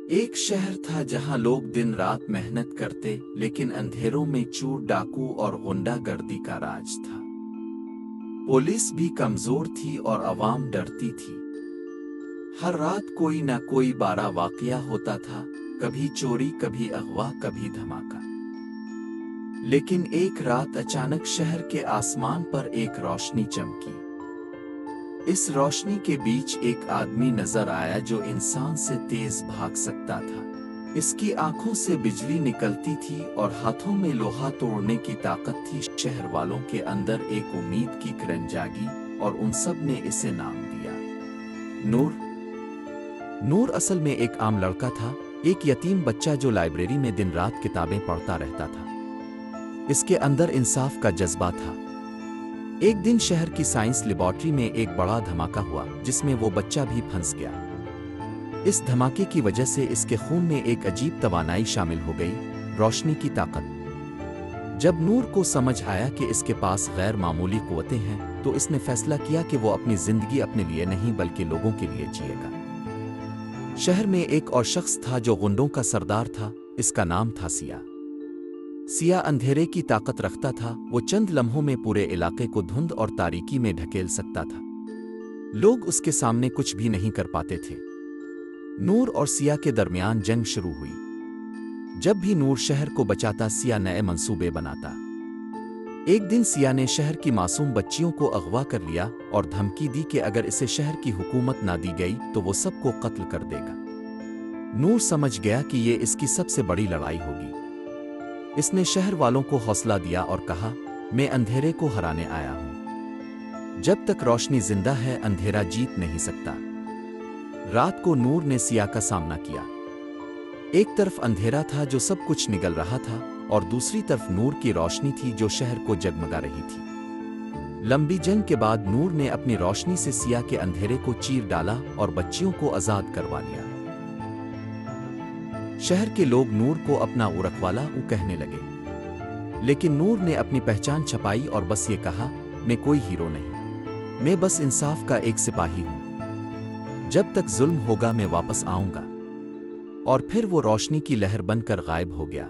ایک شہر تھا جہاں لوگ دن رات محنت کرتے، لیکن اندھیروں میں چور ڈاکو اور غنڈہ گردی کا راج تھا۔ پولیس بھی کمزور تھی اور عوام ڈرتی تھی۔ ہر رات کوئی نہ کوئی بڑا واقعہ ہوتا تھا، کبھی چوری، کبھی اغوا، کبھی دھماکہ۔ لیکن ایک رات اچانک شہر کے آسمان پر ایک روشنی چمکی۔ اس روشنی کے بیچ ایک آدمی نظر آیا جو انسان سے تیز بھاگ سکتا تھا۔ اس کی آنکھوں سے بجلی نکلتی تھی اور ہاتھوں میں لوہا توڑنے کی طاقت تھی۔ شہر والوں کے اندر ایک امید کی کرن جاگی اور ان سب نے اسے نام دیا نور۔ نور اصل میں ایک عام لڑکا تھا، ایک یتیم بچہ جو لائبریری میں دن رات کتابیں پڑھتا رہتا تھا۔ اس کے اندر انصاف کا جذبہ تھا۔ ایک دن شہر کی سائنس لیبارٹری میں ایک بڑا دھماکہ ہوا جس میں وہ بچہ بھی پھنس گیا۔ اس دھماکے کی وجہ سے اس کے خون میں ایک عجیب توانائی شامل ہو گئی، روشنی کی طاقت۔ جب نور کو سمجھ آیا کہ اس کے پاس غیر معمولی قوتیں ہیں تو اس نے فیصلہ کیا کہ وہ اپنی زندگی اپنے لیے نہیں بلکہ لوگوں کے لیے جیے گا۔ شہر میں ایک اور شخص تھا جو غنڈوں کا سردار تھا، اس کا نام تھا سیاہ۔ سیاہ اندھیرے کی طاقت رکھتا تھا، وہ چند لمحوں میں پورے علاقے کو دھند اور تاریکی میں ڈھکیل سکتا تھا۔ لوگ اس کے سامنے کچھ بھی نہیں کر پاتے تھے۔ نور اور سیاہ کے درمیان جنگ شروع ہوئی۔ جب بھی نور شہر کو بچاتا، سیاہ نئے منصوبے بناتا۔ ایک دن سیاہ نے شہر کی معصوم بچیوں کو اغوا کر لیا اور دھمکی دی کہ اگر اسے شہر کی حکومت نہ دی گئی تو وہ سب کو قتل کر دے گا۔ نور سمجھ گیا کہ یہ اس کی سب سے بڑی لڑائی ہوگی۔ اس نے شہر والوں کو حوصلہ دیا اور کہا، میں اندھیرے کو ہرانے آیا ہوں۔ جب تک روشنی زندہ ہے، اندھیرا جیت نہیں سکتا۔ رات کو نور نے سیاہ کا سامنا کیا۔ ایک طرف اندھیرا تھا جو سب کچھ نگل رہا تھا اور دوسری طرف نور کی روشنی تھی جو شہر کو جگمگا رہی تھی۔ لمبی جنگ کے بعد نور نے اپنی روشنی سے سیاہ کے اندھیرے کو چیر ڈالا اور بچیوں کو آزاد کروا لیا۔ شہر کے لوگ نور کو اپنا رکھوالا کہنے لگے، لیکن نور نے اپنی پہچان چھپائی اور بس یہ کہا، میں کوئی ہیرو نہیں، میں بس انصاف کا ایک سپاہی ہوں۔ جب تک ظلم ہوگا میں واپس آؤں گا۔ اور پھر وہ روشنی کی لہر بن کر غائب ہو گیا۔